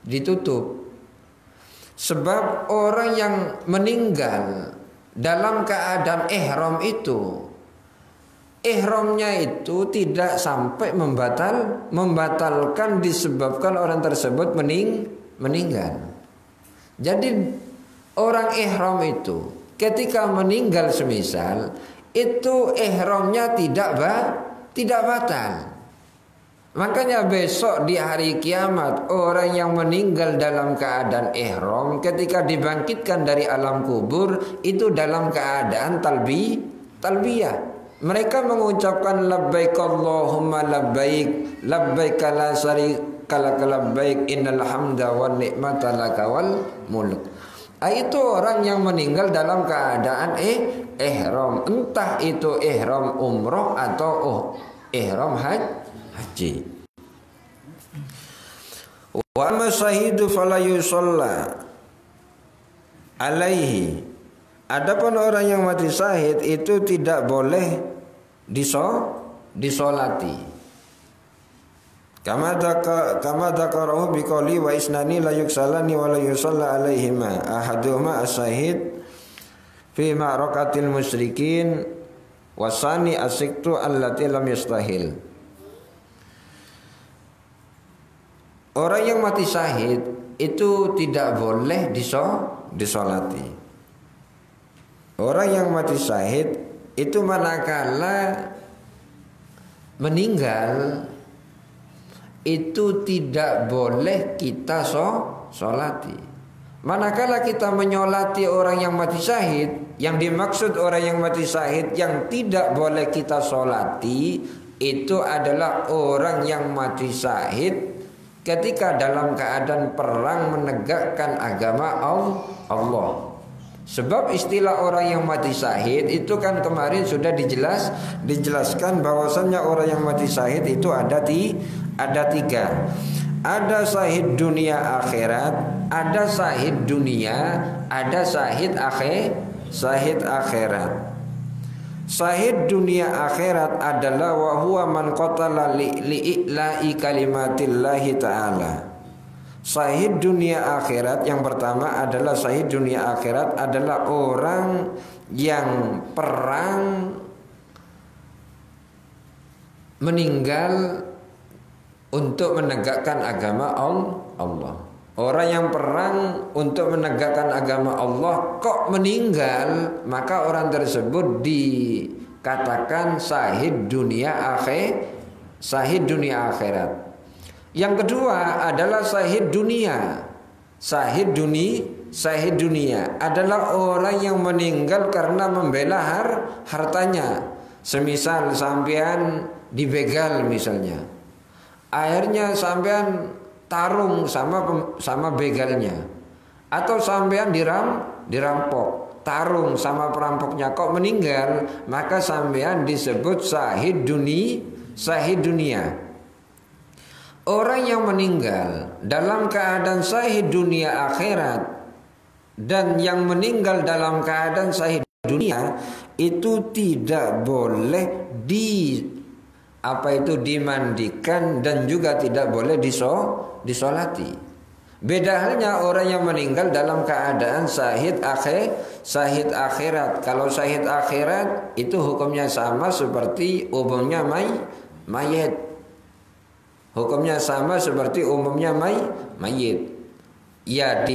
ditutup. Sebab orang yang meninggal dalam keadaan ihram itu, ihramnya itu tidak sampai membatalkan disebabkan orang tersebut meninggal. Jadi orang ihram itu ketika meninggal semisal itu ihramnya tidak batal. Makanya besok di hari kiamat orang yang meninggal dalam keadaan ihram ketika dibangkitkan dari alam kubur itu dalam keadaan talbiyah. Mereka mengucapkan labbaik Allahumma labbaik, labbaik la syarika lak labbaik, innal hamda wan ni'mata laka wal mulk. Itu orang yang meninggal dalam keadaan ihram, entah itu ihram umroh atau ihram haji. Wa masyahidu fala yusalla alaihi. Adapun orang yang mati syahid itu tidak boleh disolati. Kama dzakarahu biqouli wa isnani la yuksalani wa la yusalla alaihima ahaduhuma as-syahid fi ma'rakatil musyrikin wasani asiktu allati lam yastahil. Orang yang mati syahid itu tidak boleh disolati. Orang yang mati syahid itu manakala meninggal itu tidak boleh kita solati. Manakala kita menyolati orang yang mati syahid, yang dimaksud orang yang mati syahid yang tidak boleh kita solati itu adalah orang yang mati syahid ketika dalam keadaan perang menegakkan agama Allah. Sebab istilah orang yang mati syahid itu kan kemarin sudah dijelaskan bahwasannya orang yang mati syahid itu ada tiga. Ada syahid dunia akhirat, ada syahid dunia, ada syahid akhirat. Syahid dunia akhirat adalah wa huwa man qatala li'ila'i kalimatillahi ta'ala. Syahid dunia akhirat yang pertama adalah syahid dunia akhirat adalah orang yang perang meninggal untuk menegakkan agama Allah. Orang yang perang untuk menegakkan agama Allah kok meninggal, maka orang tersebut dikatakan syahid dunia akhirat. Yang kedua adalah syahid dunia. Syahid dunia adalah orang yang meninggal karena membela hartanya. Semisal sampean dibegal misalnya, akhirnya sampean tarung sama begalnya, atau sampean dirampok, tarung sama perampoknya kok meninggal, maka sampean disebut syahid dunia. Orang yang meninggal dalam keadaan syahid dunia akhirat dan yang meninggal dalam keadaan syahid dunia itu tidak boleh dimandikan dan juga tidak boleh disolati. Beda halnya orang yang meninggal dalam keadaan syahid akhirat. Kalau syahid akhirat itu hukumnya sama seperti umumnya mayit. Hukumnya sama seperti umumnya mayit. Ya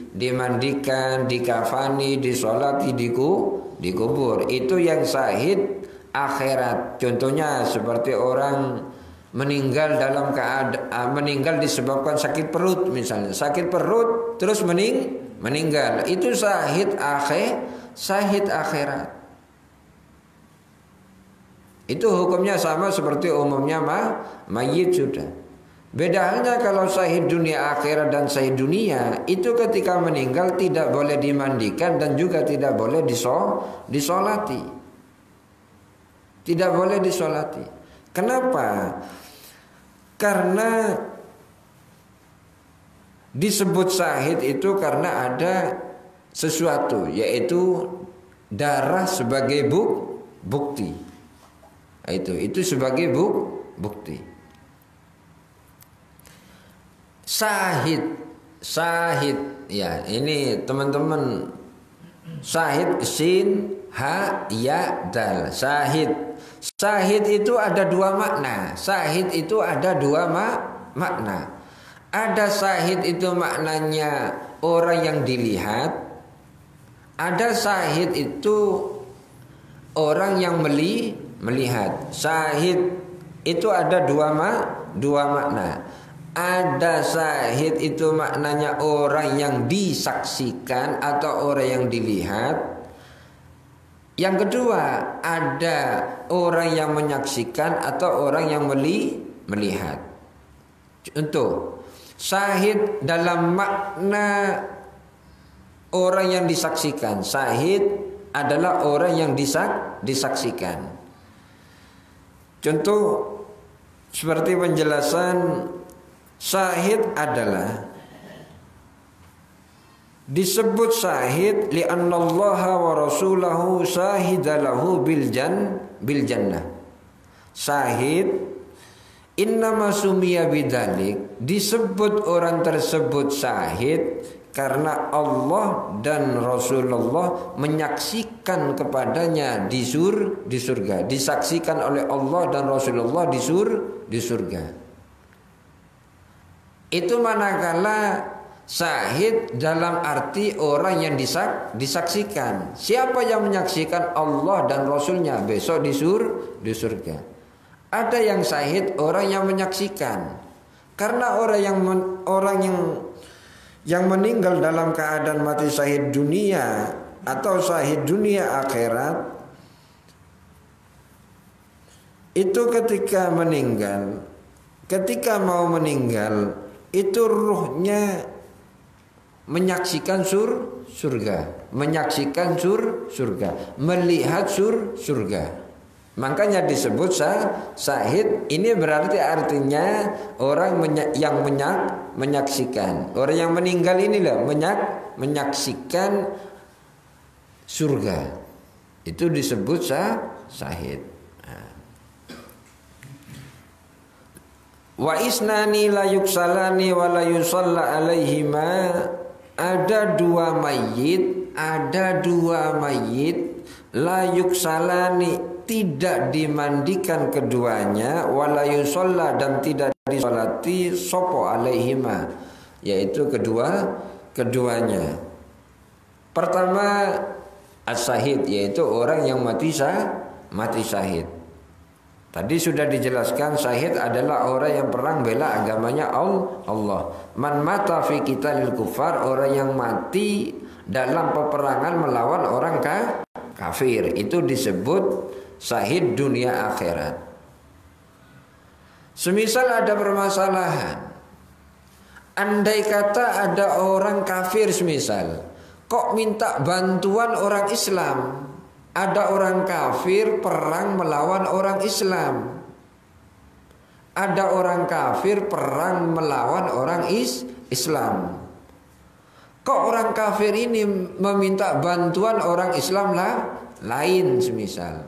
dimandikan, dikafani, disolati, dikubur. Itu yang syahid akhirat. Contohnya seperti orang meninggal dalam keadaan meninggal disebabkan sakit perut misalnya. Sakit perut terus meninggal. Itu syahid akhirat. Itu hukumnya sama seperti umumnya mayit sudah. Beda halnya kalau syahid dunia akhirat dan syahid dunia, itu ketika meninggal tidak boleh dimandikan dan juga tidak boleh disolati. Tidak boleh disolati. Kenapa? Karena disebut syahid itu karena ada sesuatu, yaitu darah sebagai bukti. Itu sebagai bukti. Syahid ya, ini teman-teman, syahid sin ha ya dal. Syahid itu ada dua makna. Syahid itu ada dua makna. Ada syahid itu maknanya orang yang dilihat. Ada syahid itu orang yang melihat. Syahid itu ada dua makna. Ada syahid itu maknanya orang yang disaksikan atau orang yang dilihat. Yang kedua, ada orang yang menyaksikan atau orang yang melihat. Contoh, syahid dalam makna orang yang disaksikan. Syahid adalah orang yang disaksikan. Contoh seperti penjelasan syahid adalah disebut syahid li'annallaha wa rasulahu syahidalahu bil jannah. Syahid innama sumiya bidzalik, disebut orang tersebut syahid karena Allah dan Rasulullah menyaksikan kepadanya di surga, disaksikan oleh Allah dan Rasulullah di surga. Itu manakala syahid dalam arti orang yang disaksikan. Siapa yang menyaksikan? Allah dan Rasulnya besok di surga. Ada yang syahid orang yang menyaksikan. Karena orang yang meninggal dalam keadaan mati syahid dunia atau syahid dunia akhirat, itu ketika mau meninggal itu ruhnya menyaksikan surga, melihat surga. Makanya disebut syahid. Ini berarti artinya orang yang menyaksikan. Orang yang meninggal inilah menyaksikan surga. Itu disebut syahid. Wa isnani la yuksalani wa la yusalla alaihima. Ada dua mayit la yuksalani, tidak dimandikan keduanya, wala yusalla, dan tidak disolati sopo alaihima, yaitu keduanya. Pertama as-syahid, yaitu orang yang mati syahid. Tadi sudah dijelaskan syahid adalah orang yang perang bela agamanya Allah. Man mata fi qitalil kufar, orang yang mati dalam peperangan melawan orang kafir, itu disebut syahid dunia akhirat. Semisal ada permasalahan, andai kata ada orang kafir semisal, kok minta bantuan orang Islam. Ada orang kafir perang melawan orang Islam. Ada orang kafir perang melawan orang Islam. Kok orang kafir ini meminta bantuan orang Islam lain semisal.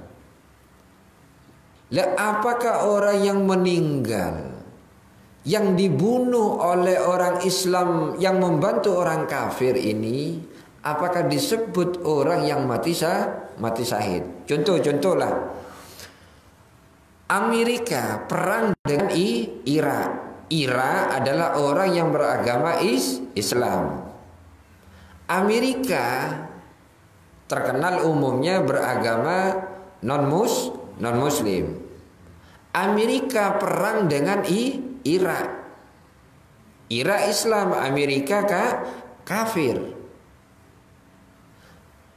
Apakah orang yang meninggal, yang dibunuh oleh orang Islam yang membantu orang kafir ini, apakah disebut orang yang mati syahid? Contohlah Amerika perang dengan Irak. Irak adalah orang yang beragama Islam. Amerika terkenal umumnya beragama non-muslim. Amerika perang dengan Irak. Irak Islam, Amerika kafir.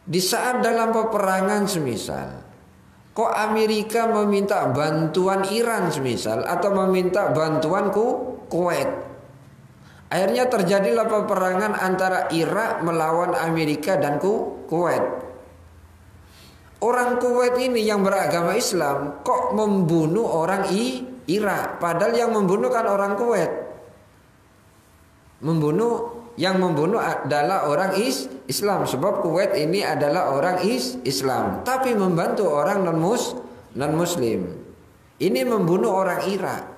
Di saat dalam peperangan semisal, kok Amerika meminta bantuan Iran semisal, atau meminta bantuan Kuwait. Akhirnya terjadilah peperangan antara Irak melawan Amerika dan Kuwait. Orang Kuwait ini yang beragama Islam kok membunuh orang Irak, padahal yang membunuh kan orang Kuwait. Yang membunuh adalah orang Islam, sebab Kuwait ini adalah orang Islam, tapi membantu orang non-muslim. Ini membunuh orang Irak.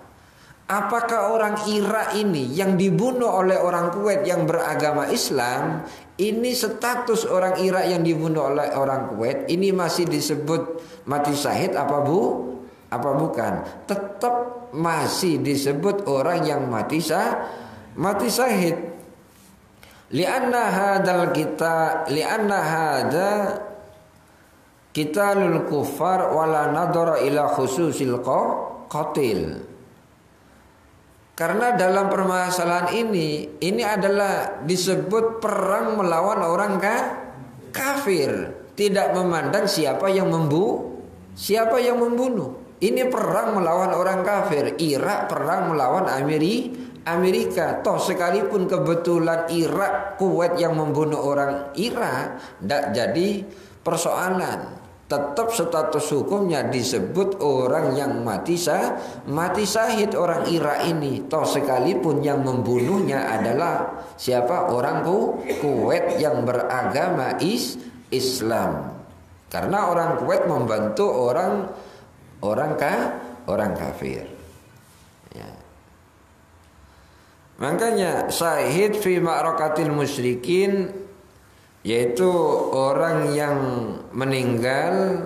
Apakah orang Irak ini yang dibunuh oleh orang Kuwait yang beragama Islam, ini status orang Irak yang dibunuh oleh orang Kuwait ini masih disebut mati syahid apa bukan? Tetap masih disebut orang yang mati syahid. Lianna hada qitalul kufar wala nadara ila khususil qatil. Karena dalam permasalahan ini adalah disebut perang melawan orang kafir, tidak memandang siapa yang membunuh. Ini perang melawan orang kafir. Irak perang melawan Amerika, toh sekalipun kebetulan Irak, Kuwait yang membunuh orang Irak, tidak jadi persoalan. Tetap status hukumnya disebut orang yang mati syahid orang Irak ini. Toh sekalipun yang membunuhnya adalah siapa? Orang Kuwait yang beragama Islam. Karena orang Kuwait membantu orang kafir. Ya. Makanya syahid fi ma'rakatil musyrikin, yaitu orang yang meninggal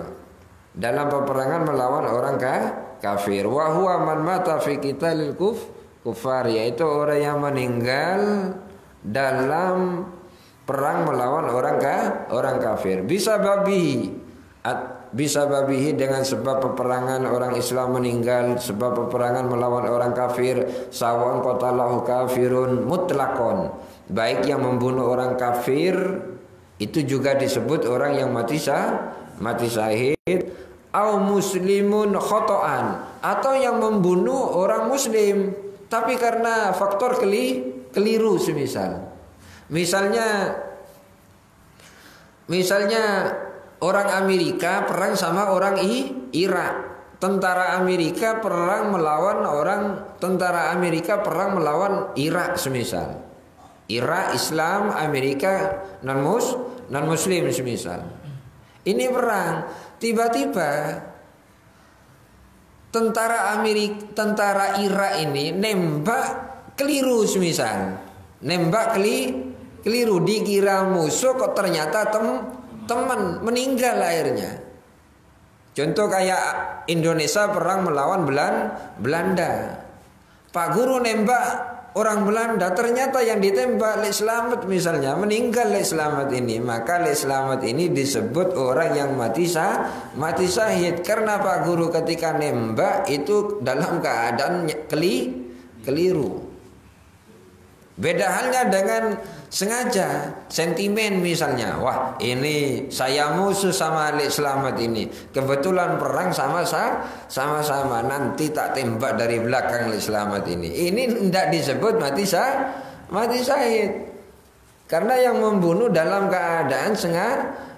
dalam peperangan melawan orang kafir. Wa huwa man mata fi qitalil kufar, yaitu orang yang meninggal dalam perang melawan orang kafir. Bisa babihi dengan sebab peperangan orang Islam meninggal, sebab peperangan melawan orang kafir. Sawan qatalahu kafirun mutlaqon, baik yang membunuh orang kafir itu juga disebut orang yang mati syahid. Au muslimun khotoan, atau yang membunuh orang muslim tapi karena faktor keliru misalnya orang Amerika perang sama orang Irak. Tentara Amerika perang melawan Irak semisal. Irak Islam, Amerika non muslim semisal. Ini perang, tiba-tiba tentara Irak ini nembak keliru semisal. Nembak keliru, dikira musuh kok ternyata teman, meninggal akhirnya. Contoh kayak Indonesia perang melawan Belanda. Pak Guru nembak orang Belanda, ternyata yang ditembak Lek Slamet misalnya, meninggal Lek Slamet ini. Maka Lek Slamet ini disebut orang yang mati syahid. Karena Pak Guru ketika nembak itu dalam keadaan keliru. Beda halnya dengan sengaja, sentimen misalnya. Wah, ini saya musuh sama Lek Slamet ini. Kebetulan perang sama-sama. Nanti tak tembak dari belakang Lek Slamet ini. Ini tidak disebut mati syahid. Karena yang membunuh dalam keadaan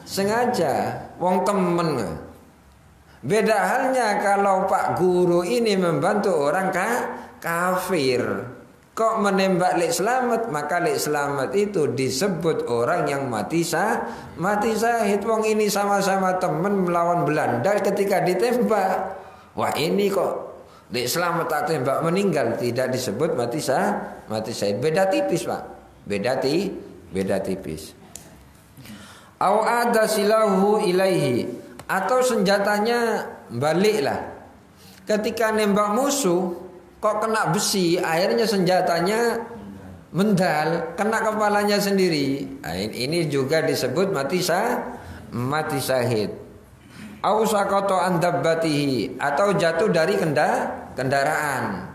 sengaja. Wong temen. Beda halnya kalau Pak Guru ini membantu orang kafir. Kok menembak Lek Slamet, maka Lek Slamet itu disebut orang yang mati syahid. Wong ini sama-sama teman melawan Belanda, ketika ditembak, wah ini kok Lek Slamet tak tembak meninggal, tidak disebut mati syahid. Beda tipis Pak, beda tipis. Au ada silahu ilaihi, atau senjatanya baliklah. Ketika nembak musuh kok kena besi, akhirnya senjatanya mendal, kena kepalanya sendiri. Nah, ini juga disebut mati syahid. Au saqata an dabbatihi, atau jatuh dari kendaraan.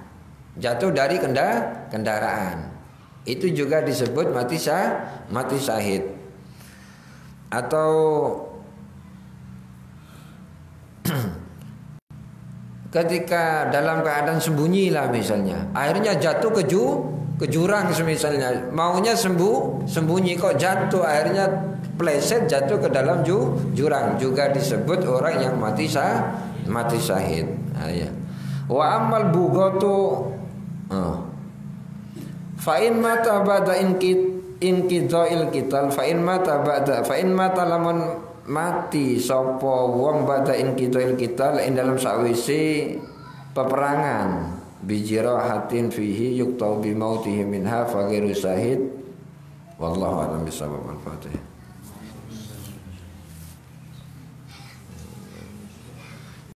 Jatuh dari kendaraan. Itu juga disebut mati syahid. Atau ketika dalam keadaan sembunyi lah misalnya, akhirnya jatuh ke jurang misalnya, maunya sembunyi kok jatuh, akhirnya pleset jatuh ke dalam jurang, juga disebut orang yang mati syahid. Nah, ya. Wa amal bugatu fa in mata ba'da inqidha'il qital fa in mata lamun mati sapa wong ba'da inqidha'il qital ing dalam sawise peperangan bijirahatin fihi yuqtau bi mautihi minha fa ghairu syahid. Wallahu a'lam bishawab. Al-Fatihah.